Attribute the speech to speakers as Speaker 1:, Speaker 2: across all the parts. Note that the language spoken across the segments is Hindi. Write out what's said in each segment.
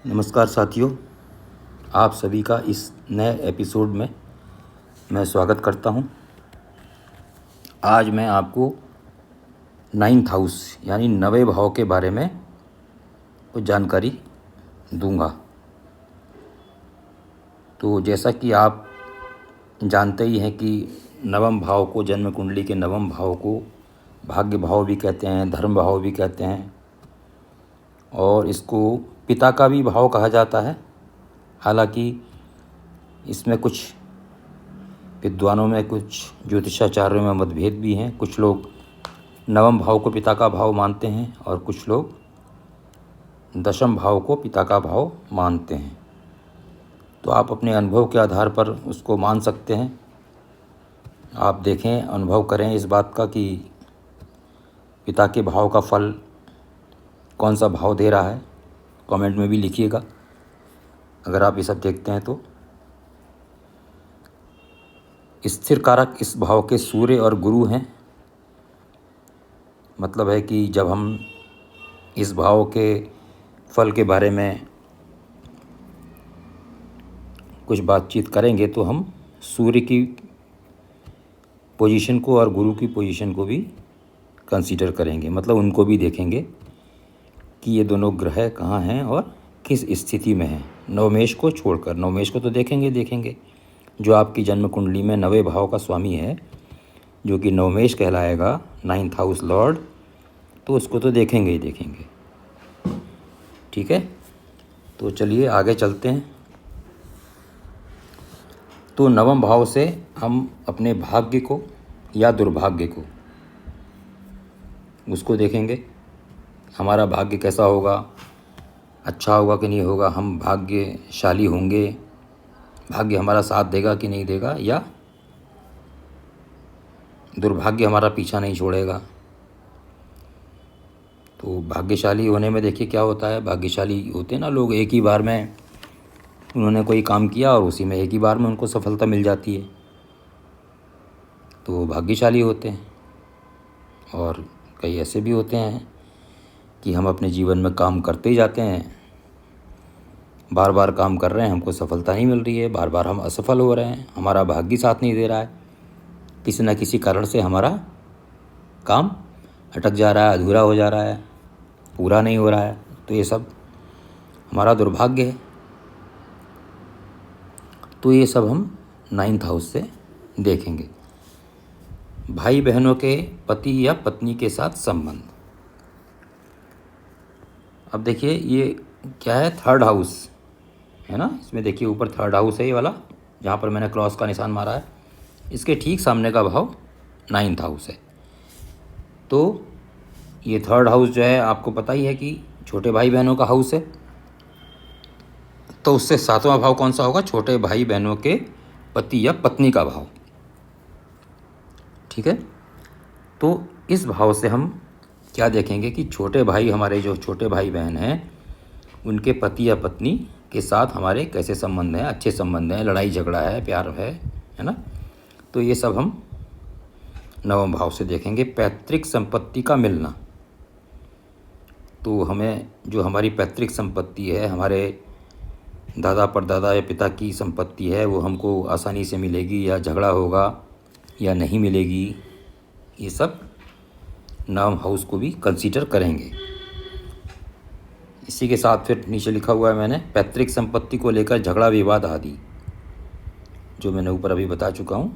Speaker 1: नमस्कार साथियों, आप सभी का इस नए एपिसोड में मैं स्वागत करता हूं। आज मैं आपको नाइन्थ हाउस यानी नवे भाव के बारे में कुछ जानकारी दूंगा। तो जैसा कि आप जानते ही हैं कि नवम भाव को, जन्म कुंडली के नवम भाव को भाग्य भाव भी कहते हैं, धर्म भाव भी कहते हैं और इसको पिता का भी भाव कहा जाता है। हालांकि इसमें कुछ विद्वानों में, कुछ ज्योतिषाचार्यों में मतभेद भी हैं। कुछ लोग नवम भाव को पिता का भाव मानते हैं और कुछ लोग दशम भाव को पिता का भाव मानते हैं। तो आप अपने अनुभव के आधार पर उसको मान सकते हैं। आप देखें, अनुभव करें इस बात का कि पिता के भाव का फल कौन सा भाव दे रहा है। कमेंट में भी लिखिएगा अगर आप ये सब देखते हैं तो। स्थिर कारक इस भाव के सूर्य और गुरु हैं। मतलब है कि जब हम इस भाव के फल के बारे में कुछ बातचीत करेंगे तो हम सूर्य की पोजीशन को और गुरु की पोजीशन को भी कंसीडर करेंगे। मतलब उनको भी देखेंगे कि ये दोनों ग्रह कहाँ हैं और किस स्थिति में हैं, नवमेश को छोड़कर। नवमेश को तो देखेंगे जो आपकी जन्म कुंडली में नवे भाव का स्वामी है, जो कि नवमेश कहलाएगा, नाइन्थ हाउस लॉर्ड, तो उसको तो देखेंगे ही देखेंगे। ठीक है, तो चलिए आगे चलते हैं। तो नवम भाव से हम अपने भाग्य को या दुर्भाग्य को, उसको देखेंगे। हमारा भाग्य कैसा होगा, अच्छा होगा कि नहीं होगा, हम भाग्यशाली होंगे, भाग्य हमारा साथ देगा कि नहीं देगा, या दुर्भाग्य हमारा पीछा नहीं छोड़ेगा। तो भाग्यशाली होने में देखिए क्या होता है। भाग्यशाली होते ना लोग, एक ही बार में उन्होंने कोई काम किया और उसी में एक ही बार में उनको सफलता मिल जाती है, तो वो भाग्यशाली होते हैं। और कई ऐसे भी होते हैं कि हम अपने जीवन में काम करते ही जाते हैं, बार बार काम कर रहे हैं, हमको सफलता नहीं मिल रही है, बार बार हम असफल हो रहे हैं, हमारा भाग्य साथ नहीं दे रहा है, किसी न किसी कारण से हमारा काम अटक जा रहा है, अधूरा हो जा रहा है, पूरा नहीं हो रहा है। तो ये सब हमारा दुर्भाग्य है। तो ये सब हम नाइन्थ हाउस से देखेंगे। भाई बहनों के पति या पत्नी के साथ संबंध। अब देखिए ये क्या है, थर्ड हाउस है ना। इसमें देखिए ऊपर थर्ड हाउस है, ये वाला जहाँ पर मैंने क्रॉस का निशान मारा है, इसके ठीक सामने का भाव नाइन्थ हाउस है। तो ये थर्ड हाउस जो है, आपको पता ही है कि छोटे भाई बहनों का हाउस है। तो उससे सातवां भाव कौन सा होगा, छोटे भाई बहनों के पति या पत्नी का भाव। ठीक है, तो इस भाव से हम क्या देखेंगे कि छोटे भाई, हमारे जो छोटे भाई बहन हैं, उनके पति या पत्नी के साथ हमारे कैसे संबंध हैं, अच्छे संबंध हैं, लड़ाई झगड़ा है, प्यार है ना। तो ये सब हम नवम भाव से देखेंगे। पैतृक संपत्ति का मिलना। तो हमें जो हमारी पैतृक संपत्ति है, हमारे दादा परदादा या पिता की संपत्ति है, वो हमको आसानी से मिलेगी या झगड़ा होगा या नहीं मिलेगी, ये सब नवम हाउस को भी कंसीडर करेंगे। इसी के साथ फिर नीचे लिखा हुआ है मैंने, पैतृक संपत्ति को लेकर झगड़ा विवाद आदि, जो मैंने ऊपर अभी बता चुका हूँ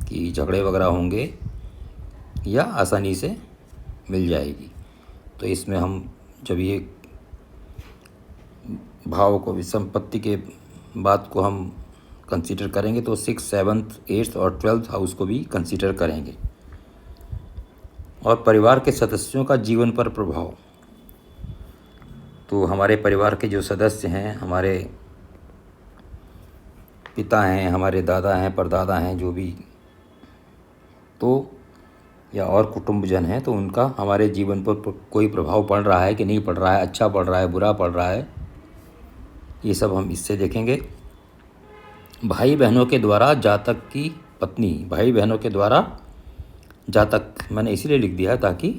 Speaker 1: कि झगड़े वगैरह होंगे या आसानी से मिल जाएगी। तो इसमें हम जब ये भाव को, संपत्ति के बात को हम कंसीडर करेंगे तो 6, 7, 8 और 12th हाउस को भी कंसीडर करेंगे। और परिवार के सदस्यों का जीवन पर प्रभाव। तो हमारे परिवार के जो सदस्य हैं, हमारे पिता हैं, हमारे दादा हैं, परदादा हैं, जो भी, तो या और कुटुंबजन हैं, तो उनका हमारे जीवन पर कोई प्रभाव पड़ रहा है कि नहीं पड़ रहा है, अच्छा पड़ रहा है, बुरा पड़ रहा है, ये सब हम इससे देखेंगे। भाई बहनों के द्वारा जातक की पत्नी। भाई बहनों के द्वारा जातक मैंने इसीलिए लिख दिया है ताकि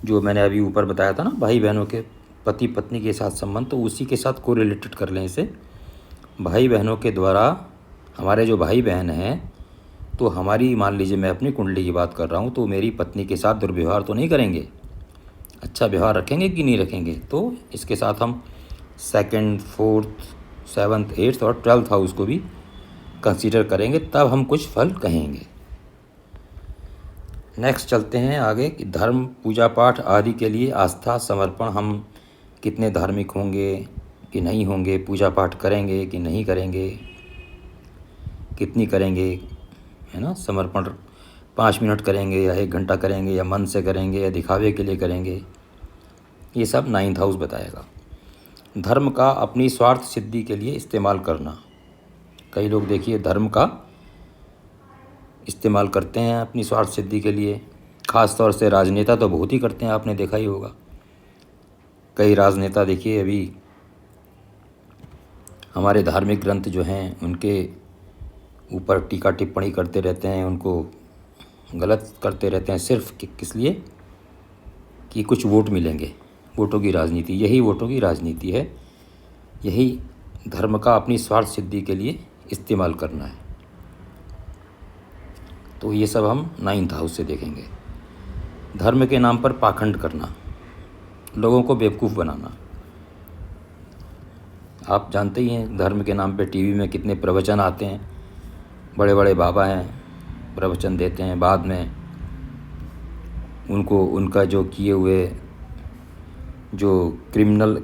Speaker 1: जो मैंने अभी ऊपर बताया था ना, भाई बहनों के पति पत्नी के साथ संबंध, तो उसी के साथ को रिलेटेड कर लें इसे। भाई बहनों के द्वारा, हमारे जो भाई बहन हैं, तो हमारी, मान लीजिए मैं अपनी कुंडली की बात कर रहा हूँ, तो मेरी पत्नी के साथ दुर्व्यवहार तो नहीं करेंगे, अच्छा व्यवहार रखेंगे कि नहीं रखेंगे। तो इसके साथ हम 2nd, 4th, 7th, 8th और 12th हाउस को भी कंसीडर करेंगे, तब हम कुछ फल कहेंगे। नेक्स्ट चलते हैं आगे कि धर्म, पूजा पाठ आदि के लिए आस्था समर्पण हम कितने धार्मिक होंगे कि नहीं होंगे, पूजा पाठ करेंगे कि नहीं करेंगे, कितनी करेंगे, है ना। समर्पण 5 मिनट करेंगे या 1 घंटा करेंगे, या मन से करेंगे या दिखावे के लिए करेंगे, ये सब 9th हाउस बताएगा। धर्म का अपनी स्वार्थ सिद्धि के लिए इस्तेमाल करना। कई लोग देखिए धर्म का इस्तेमाल करते हैं अपनी स्वार्थ सिद्धि के लिए, ख़ास तौर से राजनेता तो बहुत ही करते हैं, आपने देखा ही होगा। कई राजनेता देखिए अभी हमारे धार्मिक ग्रंथ जो हैं उनके ऊपर टीका टिप्पणी करते रहते हैं, उनको गलत करते रहते हैं, सिर्फ किस लिए कि कुछ वोट मिलेंगे। वोटों की राजनीति, यही वोटों की राजनीति है, यही धर्म का अपनी स्वार्थ सिद्धि के लिए इस्तेमाल करना है। तो ये सब हम 9th हाउस से देखेंगे। धर्म के नाम पर पाखंड करना, लोगों को बेवकूफ़ बनाना। आप जानते ही हैं धर्म के नाम पे टीवी में कितने प्रवचन आते हैं, बड़े बड़े बाबा हैं प्रवचन देते हैं, बाद में उनको उनका जो किए हुए जो क्रिमिनल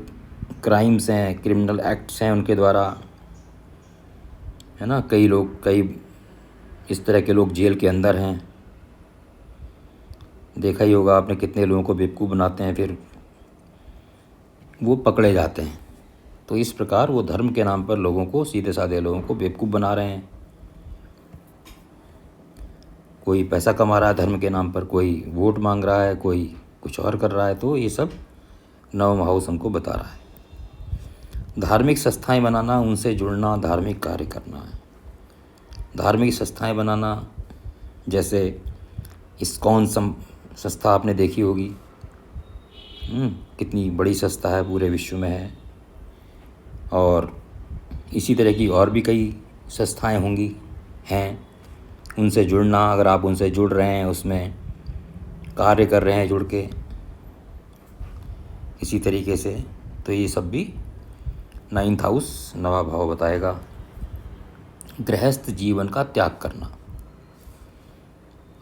Speaker 1: क्राइम्स हैं, क्रिमिनल एक्ट्स हैं उनके द्वारा, है ना, कई इस तरह के लोग जेल के अंदर हैं। देखा ही होगा आपने कितने लोगों को बेवकूफ़ बनाते हैं, फिर वो पकड़े जाते हैं। तो इस प्रकार वो धर्म के नाम पर लोगों को, सीधे साधे लोगों को बेवकूफ़ बना रहे हैं। कोई पैसा कमा रहा है धर्म के नाम पर, कोई वोट मांग रहा है, कोई कुछ और कर रहा है। तो ये सब 9वां हाउस हमको बता रहा है। धार्मिक संस्थाएं बनाना, उनसे जुड़ना, धार्मिक कार्य करना है। धार्मिक संस्थाएं बनाना, जैसे इस्कॉन संस्था आपने देखी होगी, कितनी बड़ी संस्था है, पूरे विश्व में है। और इसी तरह की और भी कई संस्थाएं होंगी, हैं। उनसे जुड़ना, अगर आप उनसे जुड़ रहे हैं, उसमें कार्य कर रहे हैं जुड़ के इसी तरीके से, तो ये सब भी 9th हाउस, 9वां भाव बताएगा। गृहस्थ जीवन का त्याग करना।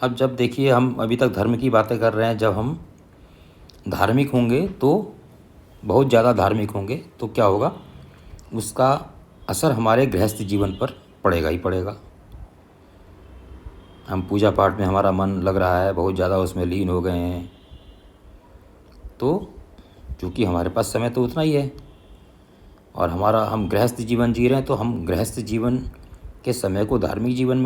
Speaker 1: अब जब देखिए हम अभी तक धर्म की बातें कर रहे हैं, जब हम धार्मिक होंगे, तो बहुत ज़्यादा धार्मिक होंगे, तो क्या होगा, उसका असर हमारे गृहस्थ जीवन पर पड़ेगा ही पड़ेगा। हम पूजा पाठ में हमारा मन लग रहा है, बहुत ज़्यादा उसमें लीन हो गए हैं, तो चूँकि हमारे पास समय तो उतना ही है, और हम गृहस्थ जीवन जी रहे हैं, तो हम गृहस्थ जीवन के समय को धार्मिक जीवन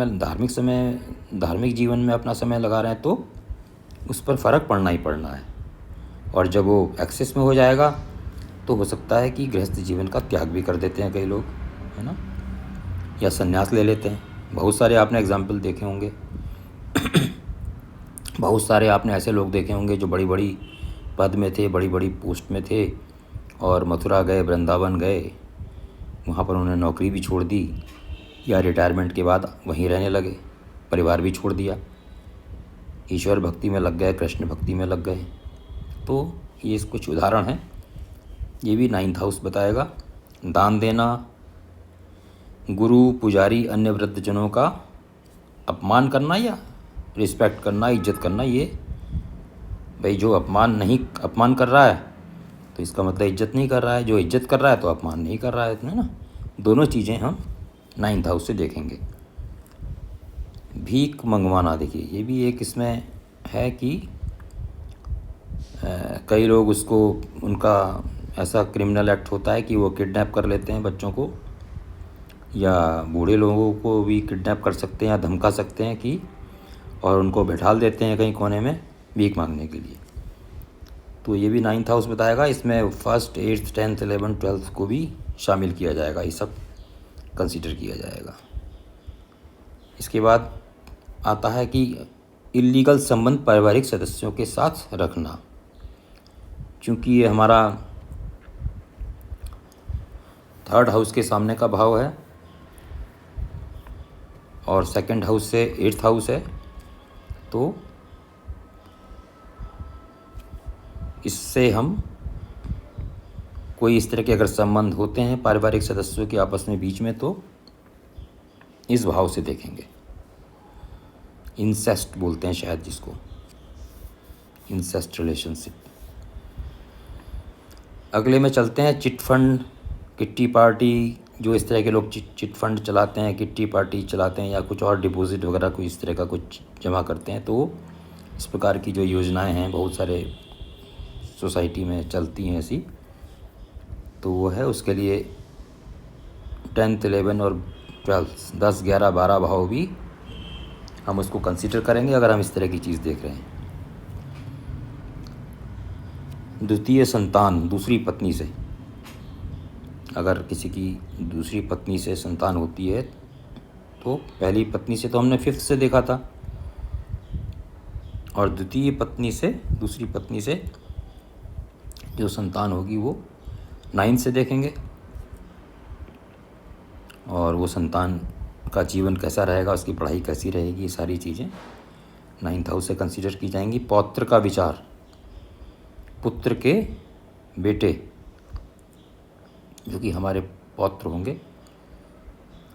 Speaker 1: में अपना समय लगा रहे हैं, तो उस पर फ़र्क पड़ना ही पड़ना है। और जब वो एक्सेस में हो जाएगा, तो हो सकता है कि गृहस्थ जीवन का त्याग भी कर देते हैं कई लोग, है ना, या संन्यास ले लेते हैं। बहुत सारे आपने एग्जाम्पल देखे होंगे बहुत सारे आपने ऐसे लोग देखे होंगे जो बड़ी बड़ी पद में थे, बड़ी बड़ी पोस्ट में थे, और मथुरा गए, वृंदावन गए, वहाँ पर उन्होंने नौकरी भी छोड़ दी, या रिटायरमेंट के बाद वहीं रहने लगे, परिवार भी छोड़ दिया, ईश्वर भक्ति में लग गए, कृष्ण भक्ति में लग गए। तो ये कुछ उदाहरण हैं, ये भी 9th हाउस बताएगा। दान देना, गुरु, पुजारी, अन्य वृद्धजनों का अपमान करना या रिस्पेक्ट करना, इज्जत करना। ये भाई जो अपमान कर रहा है, तो इसका मतलब इज्जत नहीं कर रहा है, जो इज्जत कर रहा है तो अपमान नहीं कर रहा है ना। दोनों चीज़ें हम 9th हाउस से देखेंगे। भीख मंगवाना, देखिए ये भी एक इसमें है कि कई लोग उसको, उनका ऐसा क्रिमिनल एक्ट होता है कि वो किडनैप कर लेते हैं बच्चों को, या बूढ़े लोगों को भी किडनैप कर सकते हैं या धमका सकते हैं कि, और उनको बैठाल देते हैं कहीं कोने में भीख मांगने के लिए। तो ये भी 9th हाउस बताएगा। इसमें 1st, 8th, 10th, 11th, 12th को भी शामिल किया जाएगा, ये सब कंसीडर किया जाएगा। इसके बाद आता है कि इल्लीगल संबंध पारिवारिक सदस्यों के साथ रखना। चूँकि ये हमारा थर्ड हाउस के सामने का भाव है और सेकंड हाउस से एट्थ हाउस है, तो इससे हम कोई इस तरह के अगर संबंध होते हैं पारिवारिक सदस्यों के आपस में बीच में, तो इस भाव से देखेंगे। इंसेस्ट बोलते हैं शायद जिसको, इंसेस्ट रिलेशनशिप। अगले में चलते हैं चिट फंड, किट्टी पार्टी। जो इस तरह के लोग चिट फंड चलाते हैं, किट्टी पार्टी चलाते हैं या कुछ और डिपॉजिट वगैरह कोई इस तरह का कुछ जमा करते हैं, तो इस प्रकार की जो योजनाएं हैं बहुत सारे सोसाइटी में चलती हैं ऐसी, तो वो है उसके लिए 10th 11 और 12 10 11 12 भाव भी हम उसको कंसीडर करेंगे अगर हम इस तरह की चीज़ देख रहे हैं। द्वितीय संतान, दूसरी पत्नी से, अगर किसी की दूसरी पत्नी से संतान होती है तो पहली पत्नी से तो हमने 5th से देखा था, और द्वितीय पत्नी से, दूसरी पत्नी से जो संतान होगी वो 9th से देखेंगे। और वो संतान का जीवन कैसा रहेगा, उसकी पढ़ाई कैसी रहेगी, ये सारी चीज़ें 9th हाउस से कंसीडर की जाएंगी। पौत्र का विचार, पुत्र के बेटे जो कि हमारे पौत्र होंगे,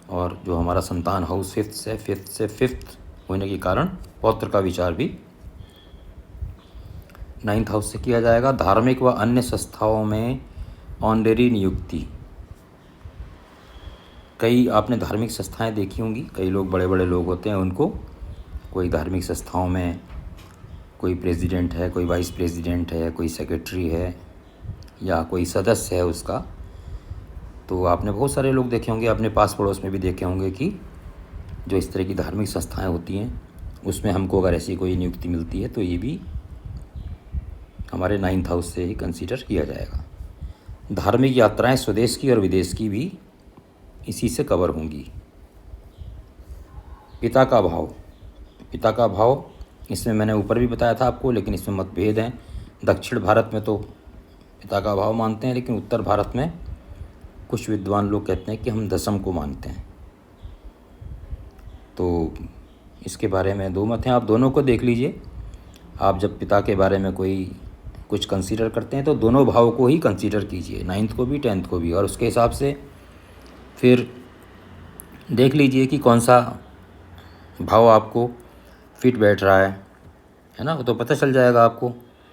Speaker 1: और जो हमारा संतान हाउस 5th से 5th होने के कारण पौत्र का विचार भी 9th हाउस से किया जाएगा। धार्मिक व अन्य संस्थाओं में ऑनरेरी नियुक्ति, कई आपने धार्मिक संस्थाएं देखी होंगी, कई लोग बड़े बड़े लोग होते हैं, उनको कोई धार्मिक संस्थाओं में कोई प्रेसिडेंट है, कोई वाइस प्रेसिडेंट है, कोई सेक्रेटरी है या कोई सदस्य है उसका, तो आपने बहुत सारे लोग देखे होंगे, अपने पास पड़ोस में भी देखे होंगे कि जो इस तरह की धार्मिक संस्थाएं होती हैं उसमें हमको अगर ऐसी कोई नियुक्ति मिलती है तो ये भी हमारे 9th हाउस से ही कंसीडर किया जाएगा। धार्मिक यात्राएं स्वदेश की और विदेश की भी इसी से कवर होंगी। पिता का भाव, पिता का भाव इसमें मैंने ऊपर भी बताया था आपको, लेकिन इसमें मतभेद हैं। दक्षिण भारत में तो पिता का भाव मानते हैं, लेकिन उत्तर भारत में कुछ विद्वान लोग कहते हैं कि हम दशम को मानते हैं। तो इसके बारे में दो मत हैं, आप दोनों को देख लीजिए। आप जब पिता के बारे में कोई कुछ कंसीडर करते हैं तो दोनों भाव को ही कंसीडर कीजिए, 9th को भी 10th को भी, और उसके हिसाब से फिर देख लीजिए कि कौन सा भाव आपको फिट बैठ रहा है ना। वो तो पता चल जाएगा आपको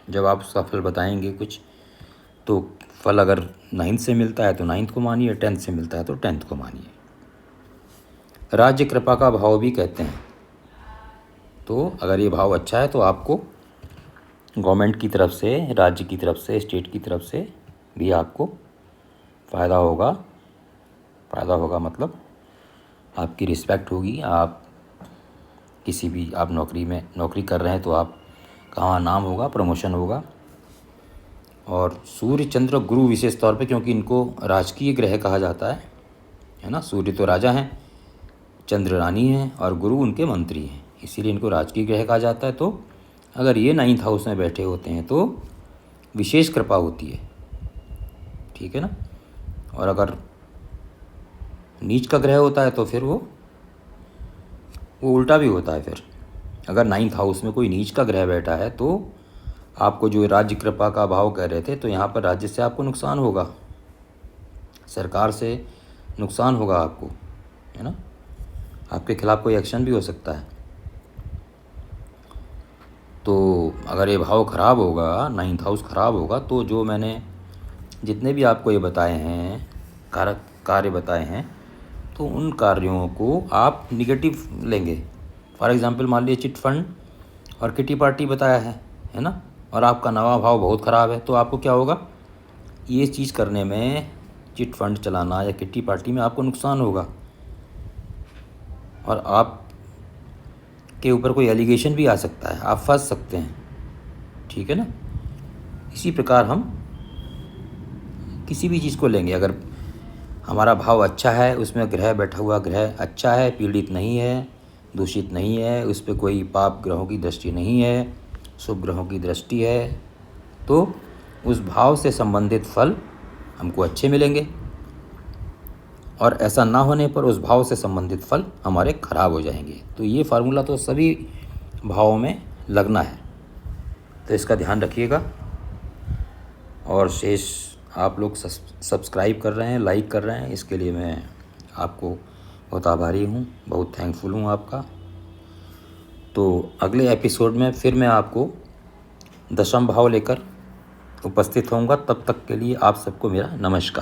Speaker 1: जब आप उसका फल बताएंगे कुछ। तो फल अगर 9th से मिलता है तो 9th को मानिए, 10th से मिलता है तो 10th को मानिए। राज्य कृपा का भाव भी कहते हैं, तो अगर ये भाव अच्छा है तो आपको गवर्नमेंट की तरफ से, राज्य की तरफ से, स्टेट की तरफ से भी आपको फ़ायदा होगा। फ़ायदा होगा मतलब आपकी रिस्पेक्ट होगी, आप किसी भी, आप नौकरी कर रहे हैं तो आप कहाँ नाम होगा, प्रमोशन होगा। और सूर्य चंद्र गुरु विशेष तौर पे, क्योंकि इनको राजकीय ग्रह कहा जाता है ना। सूर्य तो राजा हैं, चंद्र रानी हैं और गुरु उनके मंत्री हैं, इसीलिए इनको राजकीय ग्रह कहा जाता है। तो अगर ये 9th हाउस में बैठे होते हैं तो विशेष कृपा होती है, ठीक है ना। और अगर नीच का ग्रह होता है तो फिर वो उल्टा भी होता है। फिर अगर 9th हाउस में कोई नीच का ग्रह बैठा है तो आपको जो राज्य कृपा का भाव कह रहे थे, तो यहाँ पर राज्य से आपको नुकसान होगा, सरकार से नुकसान होगा आपको, है ना। आपके खिलाफ़ कोई एक्शन भी हो सकता है। तो अगर ये भाव ख़राब होगा, 9th हाउस ख़राब होगा, तो जो मैंने जितने भी आपको ये बताए हैं कार्य बताए हैं, तो उन कार्यों को आप निगेटिव लेंगे। फॉर एग्ज़ाम्पल मान लीजिए चिट फंड और किटी पार्टी बताया है ना, और आपका नवा भाव बहुत ख़राब है, तो आपको क्या होगा, ये चीज़ करने में, चिट फंड चलाना या किटी पार्टी में आपको नुकसान होगा और आप के ऊपर कोई एलिगेशन भी आ सकता है, आप फंस सकते हैं, ठीक है ना। इसी प्रकार हम किसी भी चीज़ को लेंगे, अगर हमारा भाव अच्छा है, उसमें ग्रह बैठा हुआ ग्रह अच्छा है, पीड़ित नहीं है, दूषित नहीं है, उस पर कोई पाप ग्रहों की दृष्टि नहीं है, शुभ ग्रहों की दृष्टि है, तो उस भाव से संबंधित फल हमको अच्छे मिलेंगे। और ऐसा ना होने पर उस भाव से संबंधित फल हमारे खराब हो जाएंगे। तो ये फार्मूला तो सभी भावों में लगना है, तो इसका ध्यान रखिएगा। और शेष आप लोग सब्सक्राइब कर रहे हैं, लाइक कर रहे हैं, इसके लिए मैं आपको बहुत आभारी हूँ, बहुत थैंकफुल हूँ आपका। तो अगले एपिसोड में फिर मैं आपको दशम भाव लेकर उपस्थित होऊंगा। तब तक के लिए आप सबको मेरा नमस्कार।